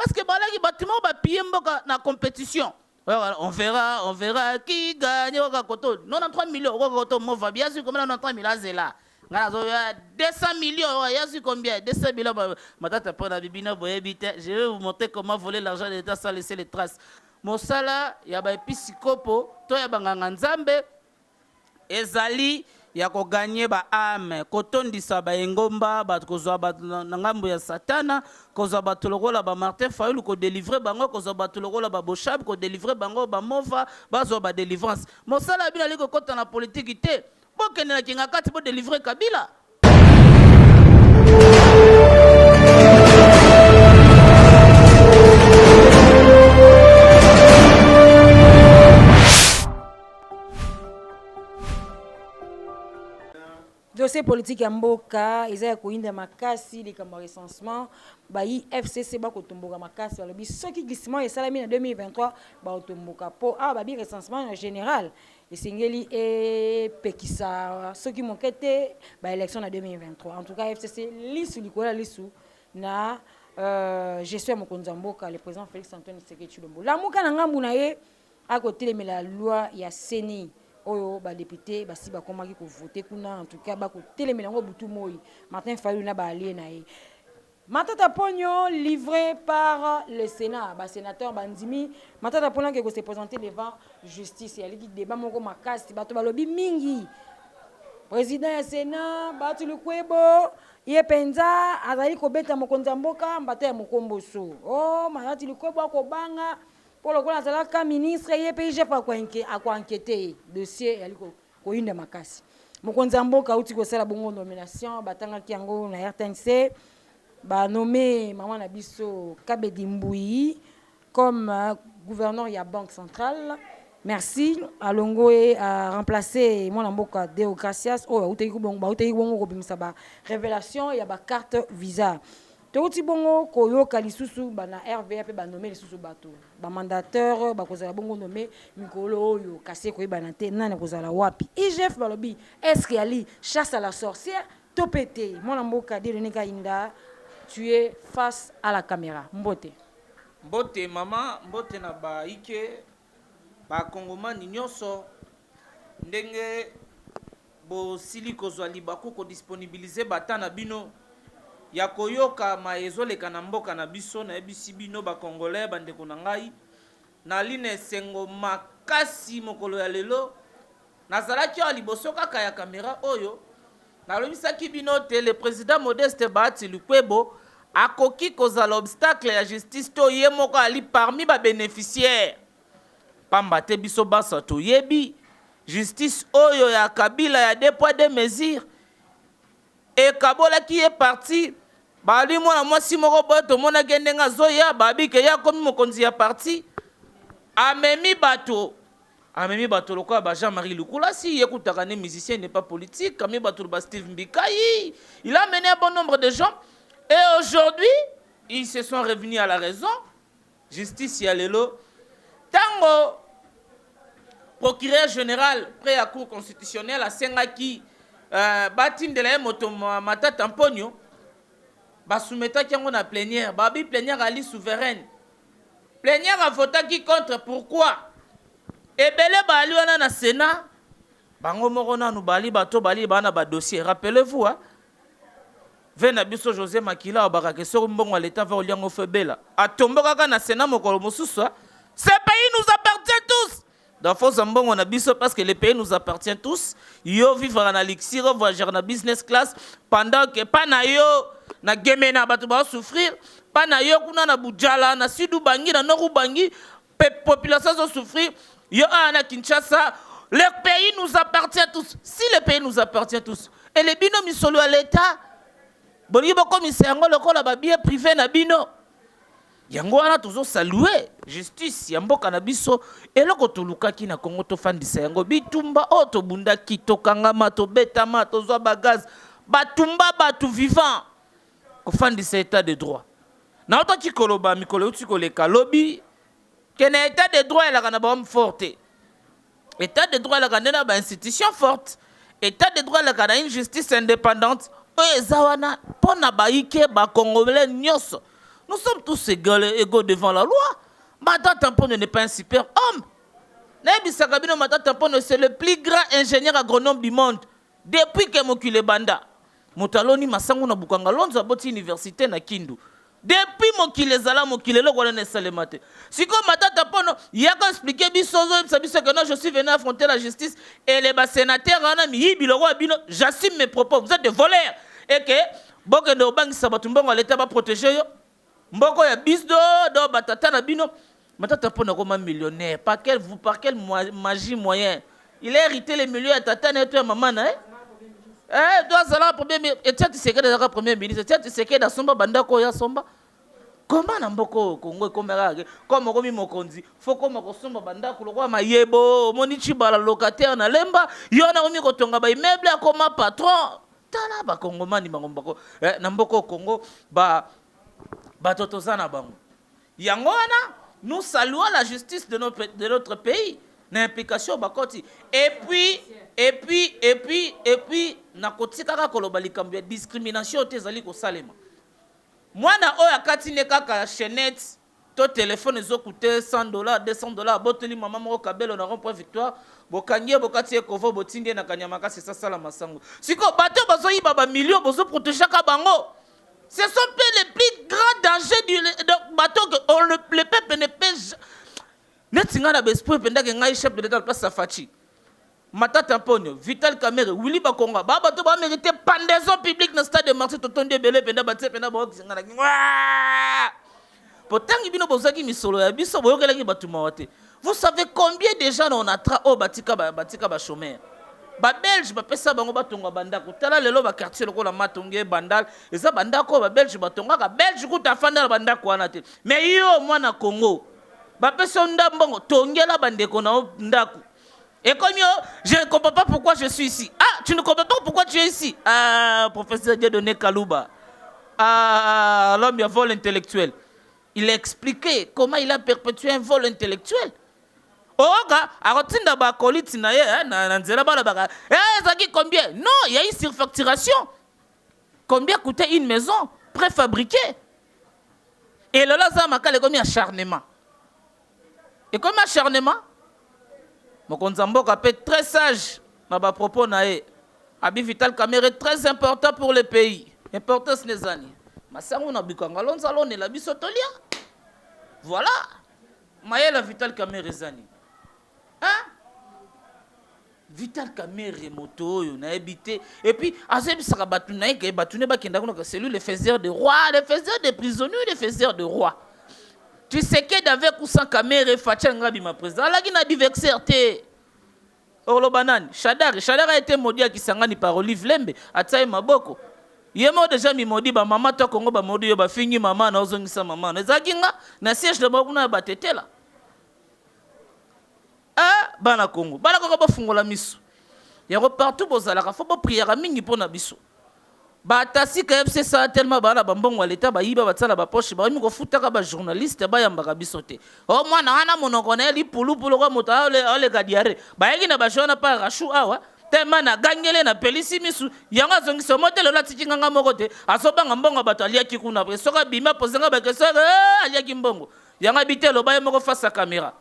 Parce que balaki bâtiment ba piller mboka na compétition. On verra qui gagne au Koto. 93 millions au Koto, moi va bien sûr combien 93 millions zela. 200 millions, il y a combien 200 millions. Je vais vous montrer comment voler l'argent de l'État sans laisser les traces. Mon sala, il y a des psychopo, toi il y a des nzambe, ezali, il y a gagné ba âme. Kotondi sa ba engomba, ba kozwa ba ngambo ya satana, kozwa ba tolokola ba Martin Fayulu ko délivrer bango, kozwa ba tolokola ba Boshab ko délivrer bango ba mova, ba zo ba délivrance. Mon sala bina liko kota na politique té. Pourquoi ne kinga kati pour délivrer Kabila? Dossier politique ya mboka eza ya koinda makasi likambo recensement ba FCC ba kotomboka makasi balobi soki glissement esalami na 2023 ba otomboka po ba bi recensement en général esengeli pekisa soki mokete ba élection na 2023 en tout cas FCC lisu likola lisu na gestion mokonza mboka le président Félix Antoine Tshisekedi Tshilombo la muka na ngambu na ye akotelemela loi ya CENI oyo ba député basi ba komaki ko voter kuna en tout cas ba ko telemela ngo butu moi Martin Fayulu na ba allié na ye Matata Pogno livré par le Sénat ba sénateur bandimi Matata Pogno qui se présenter devant justice ya liki débat moko makasi bato balobi mingi président ya Sénat batu lukwebo ye penza azali ko beta mokonza mboka mbata ya mokomboso oh manati lukwebo ko banga pour le coup, la ministre et pays chef à enquêter dossier yaliko ko inda makasi. Mokonza mboka uti ko sala bongo nomination batanga kiango na RTNC ba nommé maman na biso Kabedi Mbouyi comme gouverneur ya banque centrale. Merci alongo et a remplacé mon mboka Deogracias oh uti ko bongo ko bimisa ba révélation ya ba carte visa. Touti bongo koyoka lisusu bana RVA pe ba nommer lisusu bato ba mandateur ba kozala bongo nommer mikolo oyo kase ko ibana te nana kozala wapi IGF balobi est-ce qu'il y a chasse à la sorcière topete mona mboka Deleneka Inda tu es face à la caméra mbote maman mbote na ba ike ba kongomani nyonso ndenge bo sili kozwa libako ko disponibiliser batana bino ya koyoka maezoleka na mboka na biso na ebisi bino ba congolais bandeko na ngai na line sengo makasi mokolo ya lelo nazalaki ya liboso kaka ya kamera oyo nalobisaki bino te le président Modeste Bahati Lukwebo akoki kozala obstacle ya justice to ye moko ali parmi ba bénéficiaires pamba te biso basa to yebi justice oyo ya Kabila ya deux poids deux mesures et Kabola qui est parti bali mwana mwasi moko boyo tomona gendenga zoya babi ke ya komi mokonzi ya parti amemi bato lokola ba Jean-Marie Lukula si ekutaka ne musicien n'est pas politique amemi bato ba Steve Mbikai il a mené un bon nombre de gens et aujourd'hui ils se sont revenus à la raison justice ya lelo tango procureur général près à cour constitutionnelle a sengaki batindela moto Matata Pogno basumeta kiango na plénière babi plénière ali souveraine plénière a voté qui contre pourquoi ebele bali wana na Sénat bango moko nanu bali bato bali bana ba dossier rappelez-vous vena biso José Makila obaka ke so mbongo l'état va oliango febela atomboka ka na Sénat mokolo mosusu ce pays nous appartient tous. Dans faux on a biso parce que le pays nous appartient tous. Yo vivre en elixir, voyager en business class pendant que pas na yo na gemena batu ba souffrir, pas na yo kuna na Bujala, na Sud Bangi, na Nord Bangi, population va souffrir. Yo na Kinshasa, le pays nous appartient tous. Si le pays nous appartient tous et les bino misolo à l'état, bon yo comme c'est ngolo ko la ba bien privé na bino. Yango wana tozo saluer justice ya mboka na biso eloko tolukaki na Kongo to fandisa yango bitumba oto bunda kitokangama to betama to zwa bagaz batumba batu vivant ko fandisa état de droit na oto tikoloba mikolo uti koleka lobi kena état de droit la kana ba forte état de droit la kana ba institution forte état de droit la kana une justice indépendante o ezawana pona baike ba congolais nyonso. Nous sommes tous égaux devant la loi. Mata Tampone n'est pas un super homme. Naïbi Sakabino Mata Tampone, c'est le plus grand ingénieur agronome du monde. Depuis que Mokile Banda. Motaloni Masango na Bukanga Lonza Boti Université na Kindu. Depuis Mokile Zala Mokile Lo Golane Salemate. Si comme Mata Tampone, il y a qu'à expliquer Bissozo, que non, je suis venu affronter la justice et les sénateurs, j'assume mes propos. Vous êtes des voleurs. Et que, Boke de Obangi Sabatumbongo, l'État va protéger. Mboko ya bisdo do batata na bino matata pona comme millionnaire par quel magie moyen il a hérité les millions à tata na toi maman na doit zala premier et tu sais que dans premier ministre tu sais que dans somba banda ko ya somba comment na mboko Congo comme komi mokonzi faut comme ko somba banda ko lokwa mayebo moni chibala locataire na lemba yona komi ko tonga ba immeuble comme patron tala ba kongomani bangombako na mboko Congo ba Batotozana bango. Yangona, nous saluons la justice de notre pays. L'implication bakoti. Et puis, nakoti kaka kolobali kambia discrimination tezali ko salema. Mwana oya katine kaka chenette, to téléphone ezo coûter $100, $200, boteli maman moko kabelo na rond-point Victoire, bokangie bokati ekovo botindie na kanyamaka c'est ça sala masango. Siko bato bazo yiba ba millions bozo protéger ka bango. Ce sont les plus grands dangers du bateau que le peuple ne peut. Netinga na bespo penda ke ngai chef de l'état place Safachi. Mata Tampone, Vital Kamerhe, Willy Bakonga, ba bato ba mériter pendaison publique dans stade de Marseille totonde belé penda batse penda ba okinga na. Pourtant ibino bozaki misolo ya biso boyokela ki batu mawate. Vous savez combien de gens on attra au batika ba chômeur. Ba Belge ba pesa bango batonga bandako tala lelo ba quartier lokola matonge bandal eza bandako ba Belge batonga ka Belge kuta fanda bandako wana te mais yo mwana Congo ba pesa ndambongo tongela bandeko na ndako et comme yo je ne comprends pas pourquoi je suis ici. Ah, tu ne comprends pas pourquoi tu es ici? Ah, professeur Dieudonné Kalouba, ah, l'homme à vol intellectuel, il a expliqué comment il a perpétué un vol intellectuel. Oga, arotinda ba koliti na ye na nzela bala baka. Zaki combien? Non, il y a une surfacturation. Combien coûtait une maison préfabriquée? Et le là ça makale comme acharnement. Et comme acharnement, Mokonzambo kapé très sage na ba propos na ye. Abi Vital Kamerhe très important pour le pays. Importance les années. Masango na bikanga lonzalo ne la bisotolia. Voilà. Mayela Vital Kamerhe zani. Hein? Vital Kamerhe moto on a habité et puis azebi saka batuna ke batune ba kenda ko c'est lui le faiseur de roi, le faiseur de prisonniers, le faiseur de roi. Tu sais que d'avec ou sans Kamerhe Fachanga bima président la qui n'a diversité. Orlo banane, Shadar a été maudit qui sangani par Olive Lembe, Atsaye Maboko. Yemo déjà mi maudit ba maman to Congo ba maudit yo ba fini maman na ozongisa maman. Na zakinga na siège de bakuna ba tete là. Bana Congo ba fungola miso yango partout bozalaka faut prière mingi pona biso ba tasi ka FCC ça tellement bana bambongo l'état ba yiba batsala ba poche ba mi ko futaka ba journaliste ba yambaka biso te o mwana wana monoko na li pulu ko moto ole gadiare ba yiki na ba shona pa rashu awa tellement na gangele na pelisi misu yango azongisa motelo la tikinganga moko te asobanga mbongo bato aliaki kuna soka bima posenga ba question aliaki mbongo yango bitelo ba yemoko face à caméra.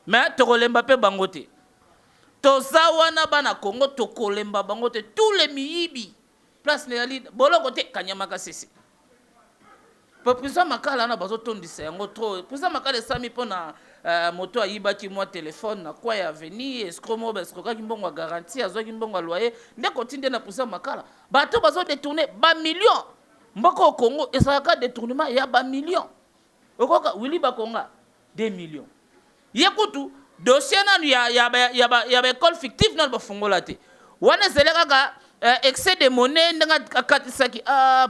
Mais tokolemba pe bangote. Tozawana bana Congo tokolemba bangote tous les miyibi. Place neali boloko te kanyamaka sisi. Po prison makala na bazo tondisa yango trop. Prison makala sami pona moto ayiba ki moi téléphone na kwa ya venir escromo ba escroka ki mbongo garantie azo ki mbongo loyer. Ndeko tinde na prison makala. Bato bazo détourner ba millions. Mboko Congo esaka détournement ya ba millions. Okoka Willy Bakonga 2 millions. Yekutu dossier nanu ya école fictive nan bafungola te wana zeleka ka excès de monnaie ndanga akatisaki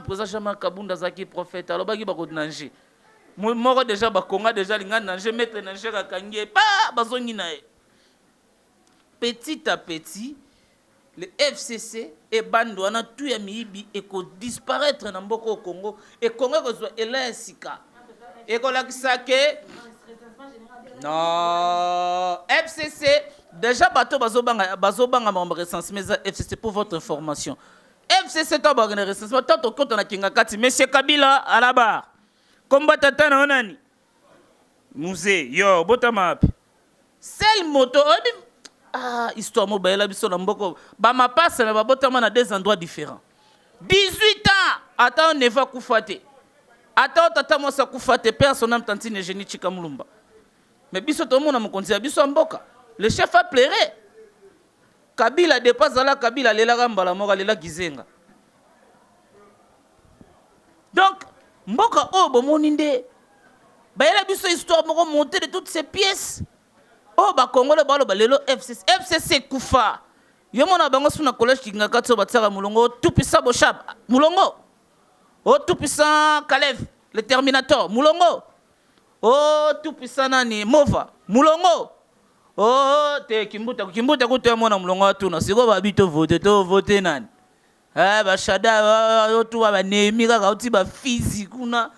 président Jean-Marc Kabunda zaki prophète alobaki bako nanger moko déjà bakonga déjà linga nanger maître nanger kakangie pa bazongi na petit à petit le FCC et bando wana tout ya miyibi et ko disparaître na mboko au Congo et Congo ko zo elesika et ko lakisa ke non, FCC, déjà bateau bazobanga ma recensement FCC pour votre information. FCC to ba recensement tant que on a kinga kati monsieur Kabila à la barre. komba tata na onani musée yo botama api sel moto histoire mo bayela biso na mboko ba mapasa na babotama na deux endroits différents 18 ans ata on ne va kufa te ata tata mo sa kufa te personne tantine génie chika mulumba mais biso to mona mokonzi ya biso mboka le chef a pleuré Kabila dépasse la Kabila lela gambala moko lela gizenga donc mboka o bomoni nde bayela biso histoire moko monter de toutes ces pièces oh ba Congolais balo balelo FCC kufa yo mona bango suna collège kingaka tso batsaka mulongo tout puissant Boshab mulongo oh tout puissant Kalev le Terminator mulongo oh tout puissant nani Mova mulongo oh te kimbuta kuto mona mulongo atuna siko babito voter nani ba shada yo tu ba nemi kaka uti ba physique kuna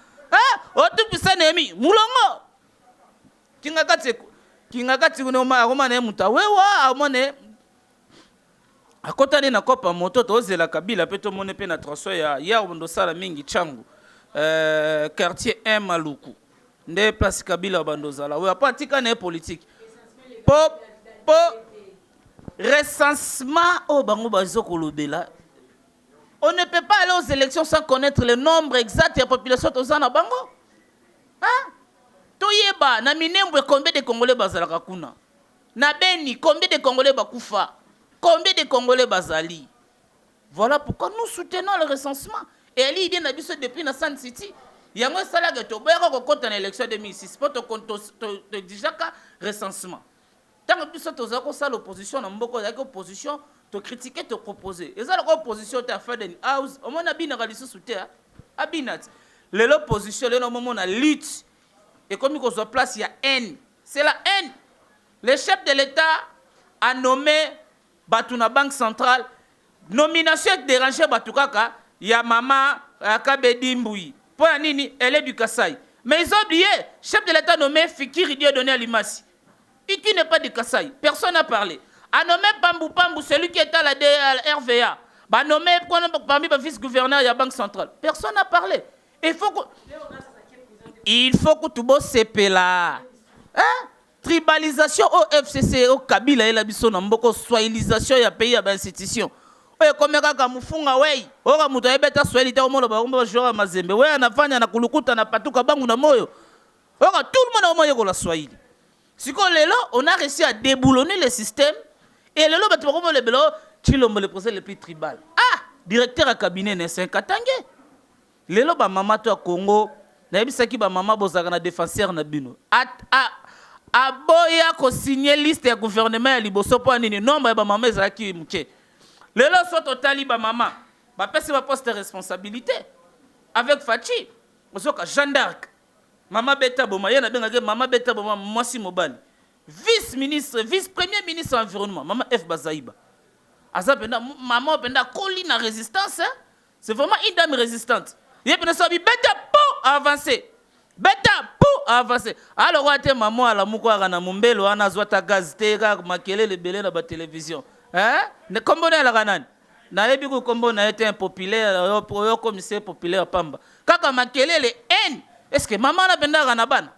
oh tout puissant nemi mulongo kingakati kuna ma na muta wewa amone akotani na kopa moto tozela Kabila pe to mone pe na transfert ya ndo sala mingi changu quartier 1 Maluku nde place Kabila bandozala we apatika na politique po recensement au bango bazoko lobela on ne peut pas aller aux élections sans connaître le nombre exact de la population tozana bango toyeba na minembwe combien de Congolais bazalaka kuna na Beni combien de Congolais bakufa combien de Congolais bazali voilà pourquoi nous soutenons le recensement et elle idée na biso depuis na Sun City yango sala to boyaka ko kota na élection 2006 pour to déjà ka recensement tant que biso toza ko sala opposition na mboko ya opposition to critiquer to proposer ezala ko opposition ta Faden House au moins abina kalisu souter abinat l'opposition le moment na lutte et comme il y a place, il y a haine. C'est la haine. Le chef de l'État a nommé Batuna Banque Centrale. Nomination dérangée Batukaka. Il y a Maman Kabedi Mboui. Pour Nini, elle est du Kassai. Mais ils ont oublié, chef de l'État a nommé Fikiri Dieudonné Alimasi. Et qui n'est pas du Kassai. Personne n'a parlé. A nommé Pambou, celui qui est à la RVA. A nommé parmi les vice-gouverneurs de la Banque Centrale. Personne n'a parlé. Il faut que tout le monde se là. Tribalisation au FCC, au Kabila et la biso na mboko soilisation ya pays ya ba institution. Oye komeka kamufunga wei. Oka muto ebeta soilité au mono ba umba joa mazembe. Wei anafanya na kulukuta na patuka bangu na moyo. Oka tout le monde au moyo ko la Swahili. Siko lelo on a réussi à déboulonner le système et lelo batu ko le belo Chilombo le procès le plus tribal. Directeur à cabinet ne Saint-Katangé. Lelo ba mama to Congo nayebisaki ba mama bozaka na défenseur na bino aboya ko signer liste ya gouvernement ya liboso po nini nombre ya ba mama ezaki muke lelo so totali ba mama ba pesi ba poste de responsabilité avec Fachi osoka Jeanne d'Arc mama Beta Boma yana bengaka mama Beta Boma mwasi mobali vice premier ministre environnement mama F Bazaïba azapenda mama penda koli na résistance c'est vraiment une dame résistante. Il peut nous bêta pour avancer. Bêta pour avancer. Alors, on a maman à la moukoua na mumbelo ana zwata gaz tega makele le belé na ba télévision. Ne kombo na la ganan. Na yebi ko kombo na été impopulaire yo commissaire populaire pamba. Kaka makele le haine. Est-ce que maman na benda na bana?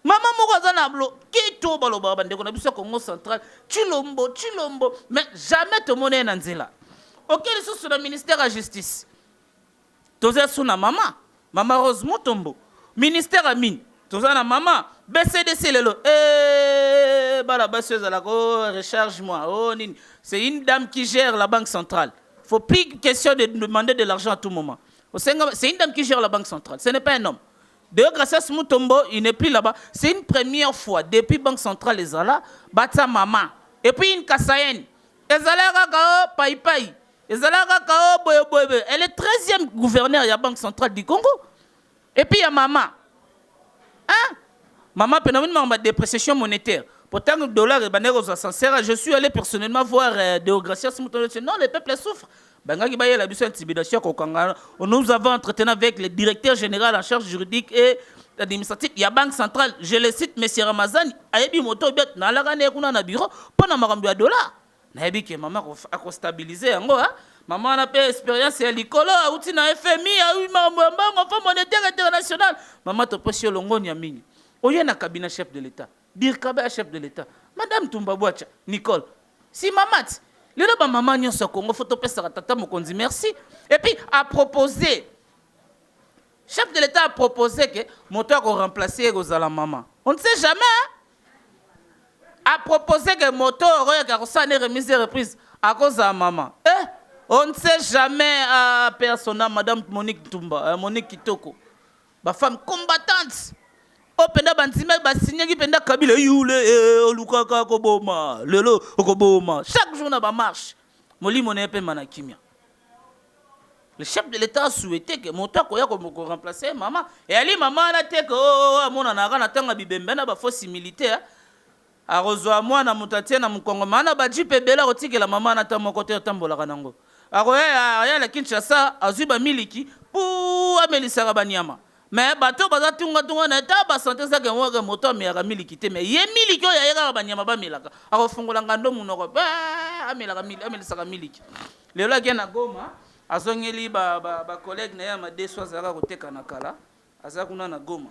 Maman moko zana blo kito balo baba ndeko na biso Congo central. Chilombo mais jamais te monnaie na nzela. Auquel sous le ministère de la justice. Toza suna mama Rose Mutombo ministère à mine toza na mama BCDC lelo bala basseuse la recharge moi nini c'est une dame qui gère la banque centrale faut plus question de demander de l'argent à tout moment c'est une dame qui gère la banque centrale ce n'est pas un homme de grâce Mutombo il n'est plus là-bas c'est une première fois depuis banque centrale les ala batsa mama et puis une Kassaïenne ezala kaka pai elle est 13e gouverneur de la Banque centrale du Congo. Et puis il y a maman. Maman, pendant une dépréciation monétaire. Pourtant, le dollar est sincère. Je suis allé personnellement voir Deogracia. Non, le peuple souffre. Nous avons entretenu avec le directeur général en charge juridique et administratif. Il y a Banque centrale. Je le cite, M. Ramazan. Il y a moto bet na la gane kuna na bureau pendant ma rambi à dollar. Na yebi ke maman a stabilisé maman n'a pas expérience ya likolo auti na FMI awi mambango Fonds monétaire international maman to posi longoni ya mingi oye na cabinet chef de l'état birkaba chef de l'état madame Tumba Bwacha Nicole si mamati lelo ba maman nyonso Congo faut topesa tata mokonzi merci et puis a proposé chef de l'état a proposé que moto ko remplacer la maman on ne sait jamais a proposé que moto roya ka sane remise et reprise à cause de maman on ne sait jamais à personne madame Monique Tumba Monique Kitoko ba femme combattante o penda banzime ba signé ki penda Kabila yule olukaka ko boma lelo ko boma chaque jour na ba marche molimo ne pe manakimia. Le chef de l'état a souhaité que moto koya ko remplacer maman et ali maman na te ko mona na kana tanga bibembe na ba force militaire a rejoint moi na mutatie na mukongo mana ba jipe bela kotikela maman na ta mokote tambola kanango akoya ya la Kinshasa azuba miliki pour amelisaka banyama mais bato baza tunga na ta ba santé ça que moi moto me ya miliki te mais ye miliki ya yeka banyama ba milaka akofungola ngando munoko ba amelaka miliki amelisaka miliki lelo ke na Goma azongeli ba collègue na ya ma deso azaka koteka na kala aza kuna na Goma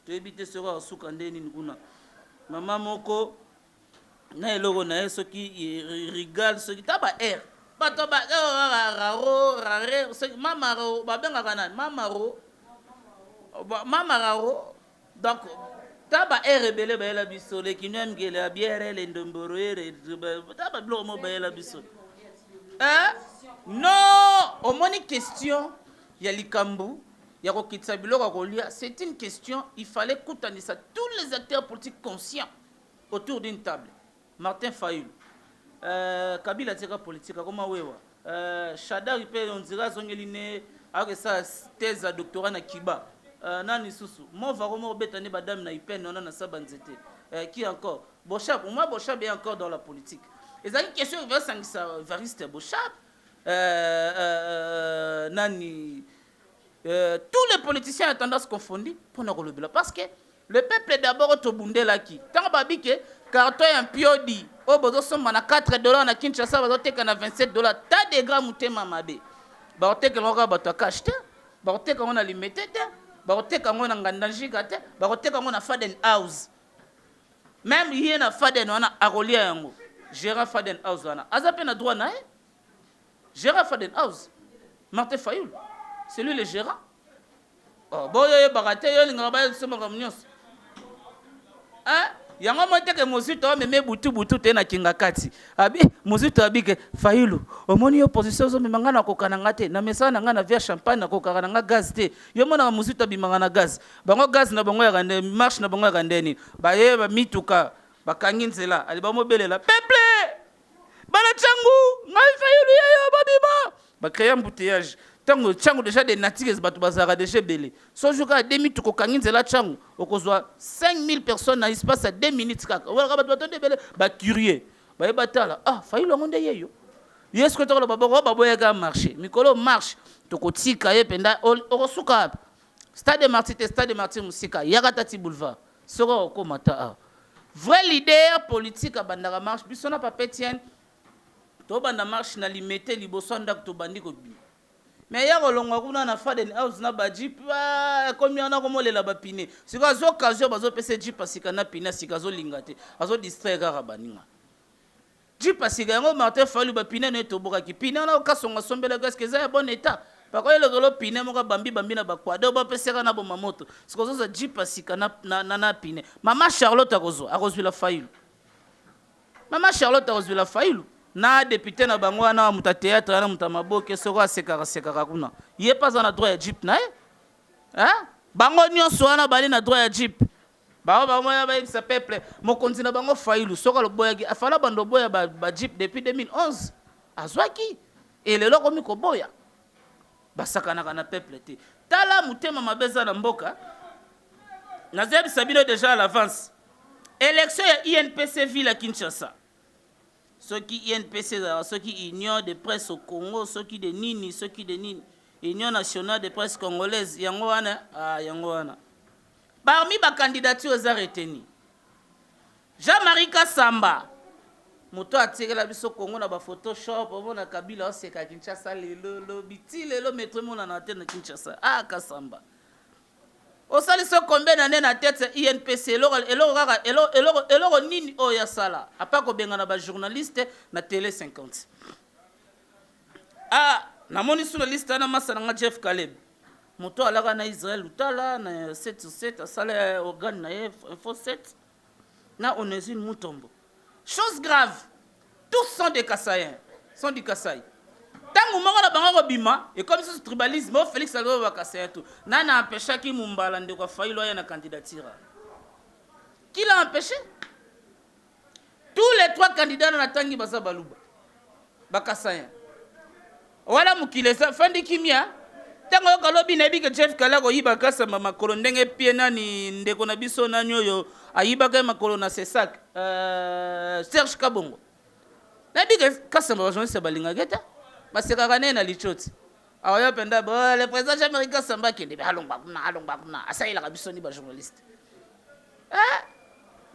to ebite soko asuka ndeni kuna maman moko na eloko na soki rigal soki taba air bato ba raro rare mama ro babenga kana mama raro donc taba air rebelle ba la biso le kinyam gele la bière le ndomboro taba blo mo ba la biso non au moni question ya likambu ya kokitsa biloko kolia c'est une question il fallait kutanisa tous les acteurs politiques conscients autour d'une table. Martin Fayulu Kabila tika politique koma wewa Shadari pe on dira zongeline avec sa thèse à doctorat na Kiba nani susu mova komo betane badame na ipen nona na sabanzete qui encore Bochab moi Bochab est encore dans la politique et ça une question vers sangisa Variste Bochab nani tous les politiciens ont tendance confondus pour nous relever parce que le peuple est d'abord au Bundela qui tant babi que carton un piodi au bozo somme na $4 na Kinshasa bazo teka na $27 ta de grammes mutema mabe ba teka ngoka bato akashte ba teka ngona limited ba teka ngona ngandanjika te ba teka ngona Faden House même hier na Faden wana akolia yango gérant Faden House wana azape na droit na gérant Faden House Martin Fayulu c'est lui le gérant. Oh, bon, il y a baraté, il y a une grande somme de millions. Hein? Il y a un moment que Mosuto a mis boutou te na kingakati. Abi, Mosuto a dit que Fayulu, au moment où opposition zo mangana ko kanangate, na mesa na ngana via champagne na ko kananga gaz te. Yo mona Mosuto bi mangana gaz. Bango gaz na bango ya gande, marche na bango ya gande ni. Ba ye ba mituka, ba kanginzela, ali ba mobelela. Peuple! Bala changu, ngai Fayulu ya babima. Ba créer embouteillage. Tango changu déjà des natives batu bazara déjà belé so joka demi to kokanginze la changu okozwa 5000 personnes na espace à 2 minutes kaka wala batu batonde belé ba curieux ba batala Fayulu ngonde yeyo yes ko to lo babo ya ga marché mikolo marche to kotika ye penda okosuka stade Martyr musika yakatati boulevard soko okomata vrai leader politique abandaka marche bisona papetienne to banda marche na limité liboso ndak to bandi ko mais ya kolongwa kuna na Faden House na ba jeep komi ana komolela ba pine sika zo occasion bazo pese jeep pasika na pine sika zo lingate azo distraire kaka baninga jeep pasika yango Martin Fayulu ba pine ne to boka ki pine na okasonga sombela gaske za ya bon état pako ile golo pine moka bambi na ba kwado ba peseka na bo mamoto sika zo za jeep pasika na pine mama Charlotte akozwi la Fayulu mama Charlotte akozwi la Fayulu na député na bango na muta théâtre na muta maboke soko asekaka kuna ye pas na droit ya jeep na bango nyonso wana bali na droit ya jeep bango ya ba sa peuple mokonzi na bango Fayulu soko lo boya afala bando boya ba jeep depuis 2011 azwaki et lelo komi ko boya basakana kana peuple te tala mutema mabeza na mboka na zebi sabino déjà à l'avance élection ya INPC ville à Kinshasa. Ceux qui INPC, ceux qui Union de presse au Congo, ceux qui de Nini, Union nationale de presse congolaise, Yangoana, Yangoana. Parmi les candidatures aux retenues, Jean-Marie Kassamba, moto atikela biso Congo na ba Photoshop omona Kabila oseka Kinshasa lelo biti lelo metro mona na tête na Kinshasa Kasamba osalisa combien d'années na tête INPC eloko nini oya sala apa ko benga na ba journaliste na télé 50 namoni sur la liste na masa na Jeff Caleb moto alaka na Israël utala na 7/7 asala organe na Info 7 na Onésime Mutombo. Chose grave, tous sont des Kassaïens, sont du Kassaï. Tant que na bango bima et comme ce tribalisme, Félix Algo va Kassaïen tout. Nana empêché qui Mumbala ndeko failli loyer na candidature. Qui l'a empêché? Tous les 3 candidats na tangi basa baluba. Ba Kassaïen. Voilà mukile sa fin de kimia. Tango kalobi na bika Jeff Kalago yiba kasa mama makolo ndenge pie nani ndeko na biso na nyoyo ayiba ka makolo na sesak Serge Kabongo na bika kasa mama journaliste balinga geta baseka kana na lichoti awaya penda ba le président américain samba kende halongba kuna asaila ka biso ni ba journaliste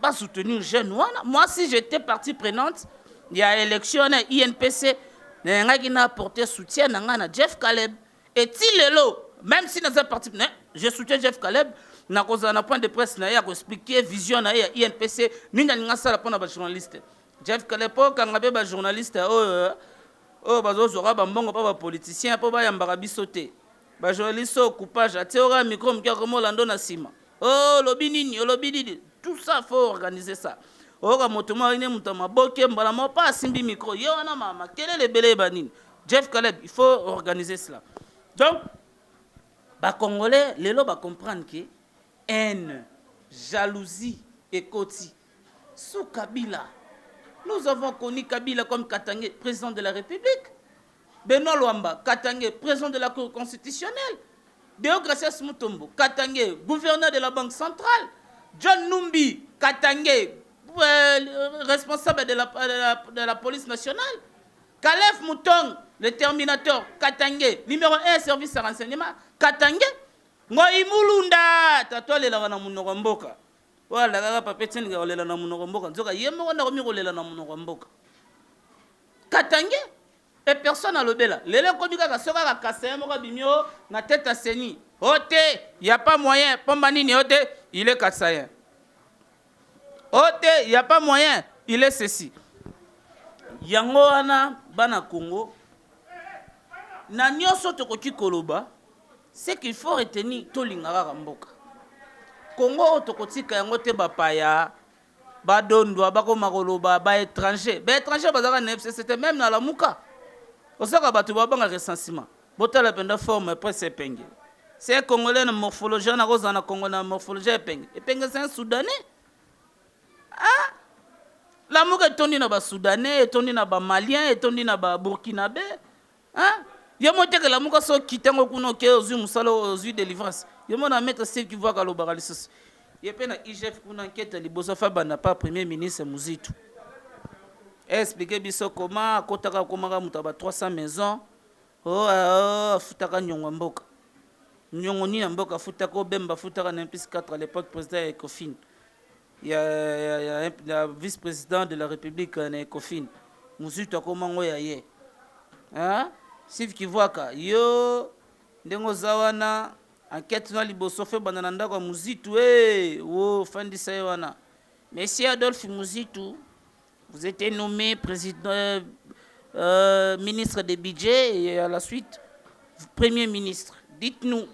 ba soutenir jeune wana moi si j'étais partie prenante il y a élection na INPC na ngaki na apporter soutien na Jeff Caleb. Et Tilelo, même si dans un parti, je soutiens Jeff Caleb, na cause d'un point de presse, na ya expliquer vision na ya INPC, ni na ngasa la pona ba journaliste. Jeff Caleb quand ngabe ba journaliste bazo zora ba mbongo pa ba politicien pa ba yambara bisoté. Ba journaliste au coupage, ateora micro mkia komo lando na sima. Lobi nini, tout ça faut organiser ça. Oga motoma ine mutama boke mbala mo pa simbi micro. Yo wana mama, quel est le belé banine? Jeff Caleb, il faut organiser cela. Donc, les Congolais, les gens comprennent que haine, jalousie et koti. Sous Kabila, nous avons connu Kabila comme Katangé, président de la République. Benoît Luamba, Katangé, président de la Cour constitutionnelle. Deogracias Mutombo, Katangé, gouverneur de la Banque centrale. John Numbi, Katangé, responsable de la police nationale. Kalef Moutong, le Terminator, Katangé, numéro 1 service de renseignement, Katangé, Ngoï Mulunda, Tatouale la Namunogomboka. Voilà, la papetine qui est la Namunogomboka. Zoka, Yemo na Romiro la Namunogomboka. Katangé, et personne n'a le bel. Les gens comme ça, ça va casser, moi, bimio, na tête à Seni. Ote, il n'y a pas moyen, Pombanini, Ote, il est Kassaïen. Ote, il n'y a pas moyen, il est ceci. Yango wana bana Congo na nyonso tokoki koloba c'est qu'il faut retenir tolingaka mboka Congo tokotika yango te bapaya badondwa bakoma koloba ba étranger bazaka na FCC c'était même na la muka osaka batu babanga recensement botala penda forme presse epenge c'est un Congolais na morphologie na koza na Congo na morphologie epenge c'est un Soudanais. La mouka est tombée dans les Soudanais, est tombée dans les Maliens, est tombée dans les Burkinabé. Il y a monté que la mouka soit quittée aux yeux de délivrance. Il y a un maître qui voit que le baralisus. Il y a une IGF qui enquête, les Bossafa n'a pas premier ministre Mouzitou. Expliquez biso comment, Kotaka Komara Moutaba 300 maisons. Futaka Nyongwamboka. Nyongoni Mboka, Futako Bemba, Futaka Nempis 4 à l'époque, président Ecofin. Il y a un vice-président de la République en Ecofin. Mouzitou a comment yaye. Sif Kivuaka, yo, ndengo zawana, enquête na liboso fe banananda kwa Mouzitou, fin wana. Monsieur Adolphe Mouzitou, vous êtes nommé président, ministre des budgets et à la suite, premier ministre. Dites-nous,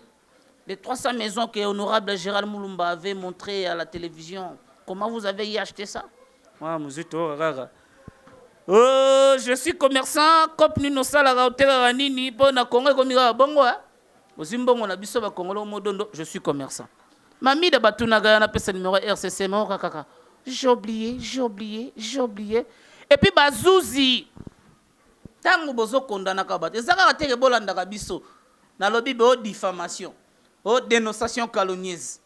les 300 maisons que l'honorable Gérald Moulumba avait montrées à la télévision, comment vous avez y acheté ça? Mouzitou, rara. Je suis commerçant, comme nous je suis commerçant. Mamie de Batunaga, on numéro RCC, j'ai oublié. Et puis, Bazouzi, tant que vous condamnez, vous diffamation, dénonciation calomnieuse.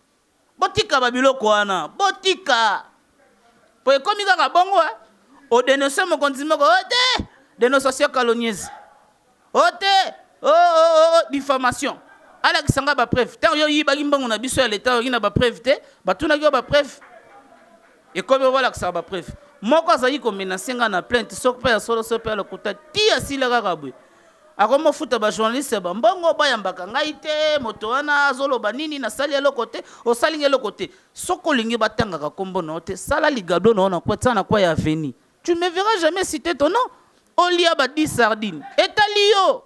Botika babilo kwana, botika. Pour comme il y a bongo, au dénoncer mon continent, dénonciation calomnieuse. Diffamation. Alex Sanga ba preuve. Tant yo yi bagi mbongo na biso ya l'état, yo na ba preuve te, ba tuna yo ba preuve. Et comme voilà que ça ba preuve. moko azali komenace nga na plainte soki mpe ya solo so mpe ya lokuta ti asila kaka boye akomofuta bajournaliste bambongo bayambaka ngai te moto wana azoloba nini nasali eloko te osalingi eloko te soki olingi batangaka kombo na yo te sala ligado na yo na kweta na kwa ya aveni tu me verras jamais citer ton nom olia badi sardine etali yo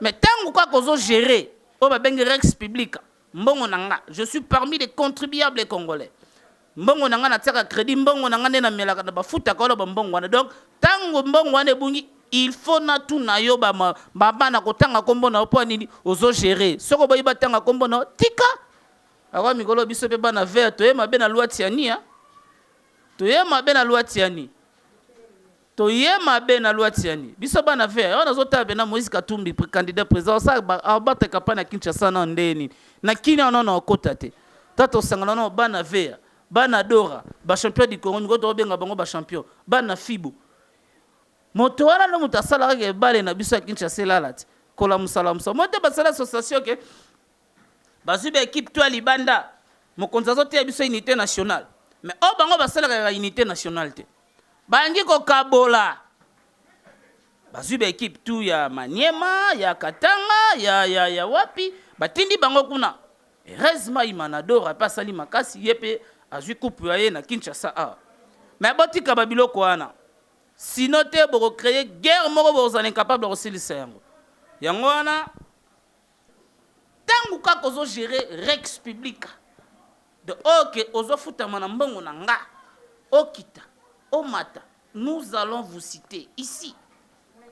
mais ntango kaka ozogere oyo babengi rex public mbongo na nga je suis parmi les contribuables congolais mbongo na nga natiaka crédit mbongo na nga nde namelaka na bafutaka wana bambongo wana donc ntango mbongo wana ebungi il faut na tuna yo bana kotanga kombo na yo mpo nini ozogere soki oboyi batanga kombo na yo tika akwa mikolo biso mpe bana vere toye mabe na lwa tiani toye mabe na lwa tiani toye mabe na lwa tiani biso bana vere wana azotala mpe na Moïse Katumbi candidat président abataka mpa na Kinshasa na ndeni na kini wana na okota te tata osangana na bana vere bana dora bachampion du Congo niko tobenga bango bachampion bana fibo moto wana no moto asalaka ebale na biso ya Kinshasa elala te kolamusala moto basala association ke bazwi baéquipe to ya libanda mokonzi azoteya biso unité nationale mais oyo bango basalaka ya unité nationale te bangi kokabola bazwi baéquipe tu ya Maniema ya Katanga ya wapi batindi bango kuna heureusement imanador ape asali makasi ye mpe azwi coupe ya ye na Kinshasa a mais botika babiloko wana sinon te bokocreye guerre moko bozala incapable kosilisa yango wana ntango kaka ozogere rex public de oke ozofutama na mbongo na nga okita omata nous allons vous citer ici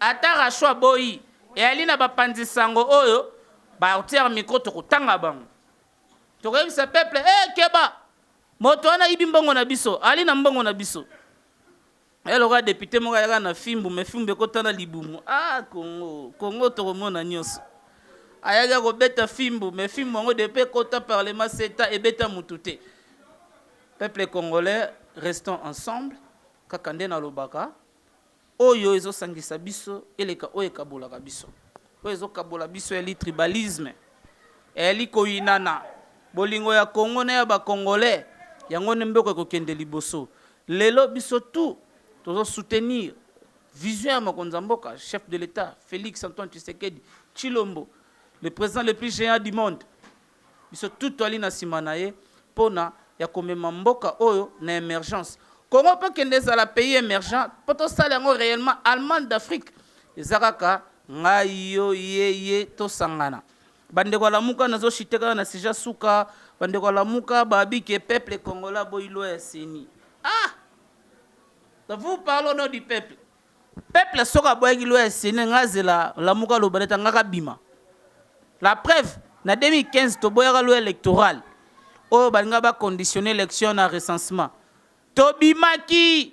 ata rachwa boyi eyali na bapanzi sango oyo baotiaka micro tokotanga bango tokoyebisa peuple keba moto wana yibi mbongo na biso ali na mbongo na biso eloka député moko ayaka na fimbu me fimbu ekotana libumu Congo tokomona nyonso ayaka kobeta fimbu me fimbu yango depe ekota parlement seta ebeta mutu te peuple congolais restons ensemble kaka nde nalobaka oyo ezosangisa biso eleka oyo ekabolaka biso oyo ezokabola biso eli tribalisme eli koyinana bolingo ya Congo na ya bakongolais yango nde mboko ekokende liboso lelo biso tout tozo soutenir vision ya mokonzi ya mboka chef de l'État Félix Antoine Tshisekedi Tshilombo le président le plus géant du monde biso tout toali na nsima na ye mpona ya komema mboka oyo na émergence Congo mpe kende ezala pays émergent mpo tosala yango réellement Allemagne d'Afrique eza kaka ngai yo ye tosangana bandeko alamuka nazoshite kaka na sija suka bandeko alamuka babike peuple congolais boyilo ya seni vous parlez au nom du peuple peuple soka boyaki lo ya seni ngazela lamuka lobaleta ngaka bima la preuve na 2015 toboyaka lo électoral oyo balinga baconditionner élection na recensement tobimaki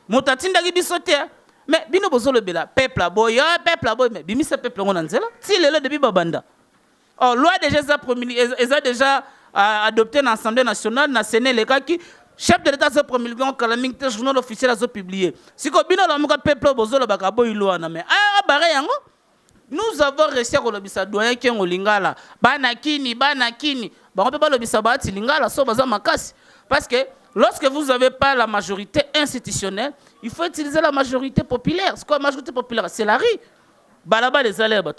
moto atindaki biso te mais bino bozolobela peuple aboyi mais bimisa peuple ngo na nzela ti lelo depuis babanda loi déjà eza déjà adopté na Assemblée nationale na Sénat elekaki chef de l'État a promulgué un calaming te journal officiel a publié si ko bino la muka peuple bozolo baka boyi lo na mais bare yango nous avons réussi à kolobisa doyen kengo lingala bana kini ba pe balobisa ba ti lingala so baza makasi parce que lorsque vous n'avez pas la majorité institutionnelle, il faut utiliser la majorité populaire. C'est quoi la majorité populaire? C'est la rue. Balaba les allèves,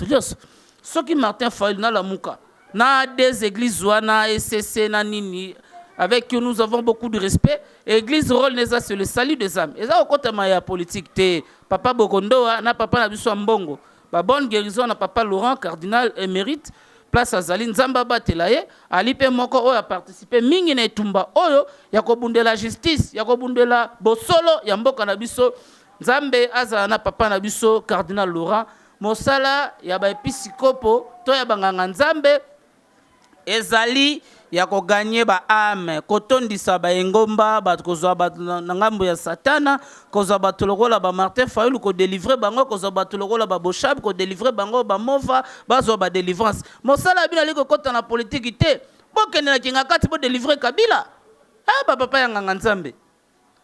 ce qui Martin Fayulu na la Mouka, na des églises Zouana, SCC, na Nini, avec qui nous avons beaucoup de respect. Église rôle n'est c'est le salut des âmes. Et ça au côté de politique, papa Bokondo, na papa Nabiso Mbongo, bonne guérison na papa Laurent, cardinal émérite. Place Azali Nzamba Batelaye alipe moko oyo a participé mingi na etumba oyo ya kobundela justice ya kobundela bosolo ya mboka na biso Nzambe azala na papa na biso cardinal Laurent mosala ya ba episikopo to ya banganga Nzambe ezali ya ko gagner ba âme kotondisa ba engomba ba kozwa ba na ngambo ya satana kozwa ba tolokola ba Martin Fayulu ko délivrer bango kozwa ba tolokola ba Boshab ko délivrer bango ba Mova bazwa ba délivrance mosala bina liko kota na politique te bokene na kinga kati bo délivrer Kabila ba papa ya nganga Nzambe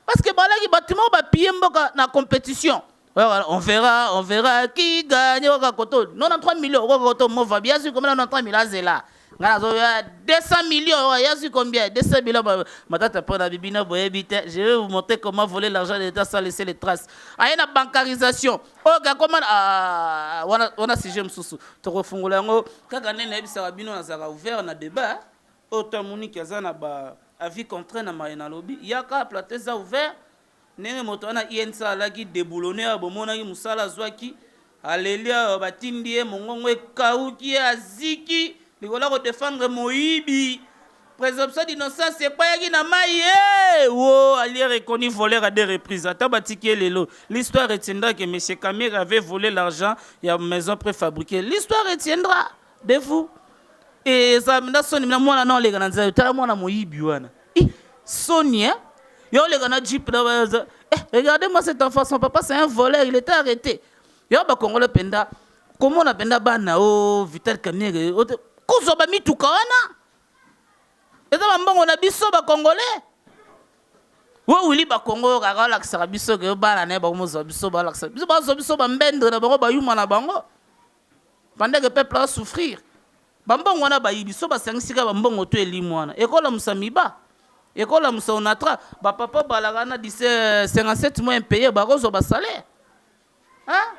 parce que balaki bâtiment ba piller mboka na compétition on verra qui gagne au koto 93 millions au koto Mova bien sûr comme 93 millions zela 200 millions, il y a combien 200 millions. Je vais vous montrer comment voler l'argent de l'État sans laisser les traces. Il y a une bancarisation. Comment on a sujet msusu. Tu refongoles yango. Quand on a ouvert un débat, autant moni qui a ba avis contraire na marina lobby. Il y a qu'à plater ça ouvert. Nenge motona INSA la qui déboulonné a bomona qui musala zwaki. Alléluia batindie mongongo kauki aziki. Nicolas va défendre Moïbi. Présomption d'innocence, c'est pas yaki na maïe. Oh, Ali reconnu voleur à 2 reprises. Attends, batiquer les lots. L'histoire retiendra que M. Kamir avait volé l'argent et la maison préfabriquée. L'histoire retiendra de vous. Et ça me sonne, moi, non, les gars, t'as moi, Moïbi, Sonia, yo, les gars, Jeep, regardez-moi cet enfant, son papa, c'est un voleur, il était arrêté. Yo, bah, Congolais Penda, comment on a Penda Bana, oh, Vital Kamir, Kuzoba mituka wana. Eza bambongo na biso ba Congolais. Wo wili ba Congo ka laksa biso ke bana ne ba mozo biso ba laksa. Biso ba mbendre na bango ba yuma na bango. Pendant que le peuple a souffrir. Bambongo wana ba yibiso ba sangisika bambongo to elimwana. Ekola musamiba. Ekola musaunatra ba papa balagana dise 57 mois impayé ba rozo ba salaire. Hein?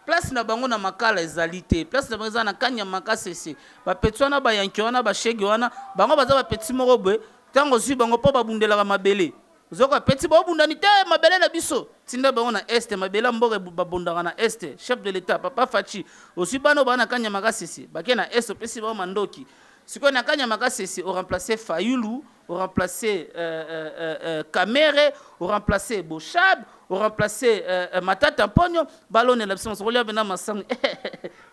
Place na bango na makala ezalité, place na bango na kanya makasese. Ba petwana ba yankiwana ba shege wana, bango baza ba petit moko boy, tango zui bango po ba bundela mabele. Zoka petit ba bundani te mabele na biso. Tinda bango na est mabele mboka ba bundanga na est, chef de l'état papa Fachi. Osi bano bana kanya makasese, ba ke na est pesi ba mandoki. Siko na kanya makasese o remplacer Fayulu, o remplacer Kamere, o remplacer Bochab, o remplacer Matata Mponyo, ballon et l'absence. On regarde maintenant Massangu.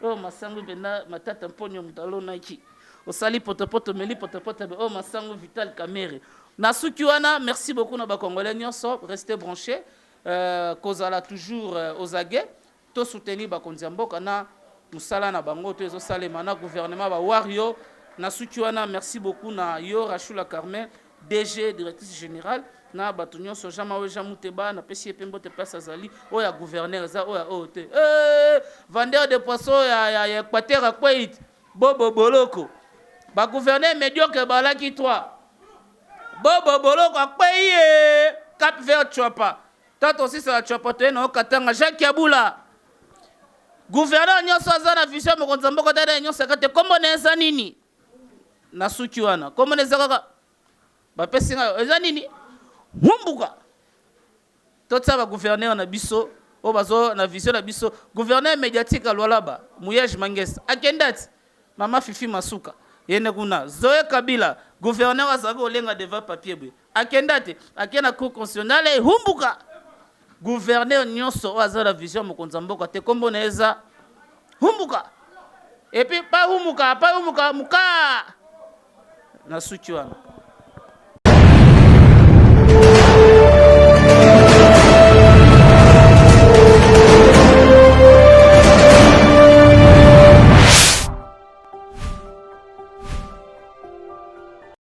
Oh Massangu bena Matata Mponyo mutalo naiki. O sali potopoto meli potopoto oh Massangu Vital Kamere. Nasuki wana, merci beaucoup na ba Congolais nyonso, restez branchés. Kozala toujours aux aguets. To soutenir ba konziamboka na musala na bango to ezo salema na gouvernement ba wario. Nasuki wana, merci beaucoup na yo Rachula Carmen, DG directrice générale. Na batunyo so jama we jamuteba na pesi pembo te place azali o ya gouverneur za o ya ote vendeur de poisson ya Équateur a kwait bobo boloko ba gouverneur médiocre balaki toi bobo boloko akwai Cap Vert Chouapa tato aussi ça Chouapa te na Katanga Jacques Yabula gouverneur nyoso azana vision mo konzamboko dada nyoso kate kombo neza nini Nasuki wana kombo neza kaka ba pesi nga eza nini Humbuka. Tout ça va gouverner en abisso, au bazo, na vision abisso, gouverneur médiatique à Lualaba, Mouyej Manges, Akendat, Mama Fifi Masuka, Yeneguna, Zoé Kabila, gouverneur Azago Lenga devant papier, Akendate, Akena Cour constitutionnelle, Humbuka, gouverneur Nyonso, Oazo la vision, Mokonzamboka, te komboneza, Humbuka, et puis pas Humuka, Muka, Nasukiwana.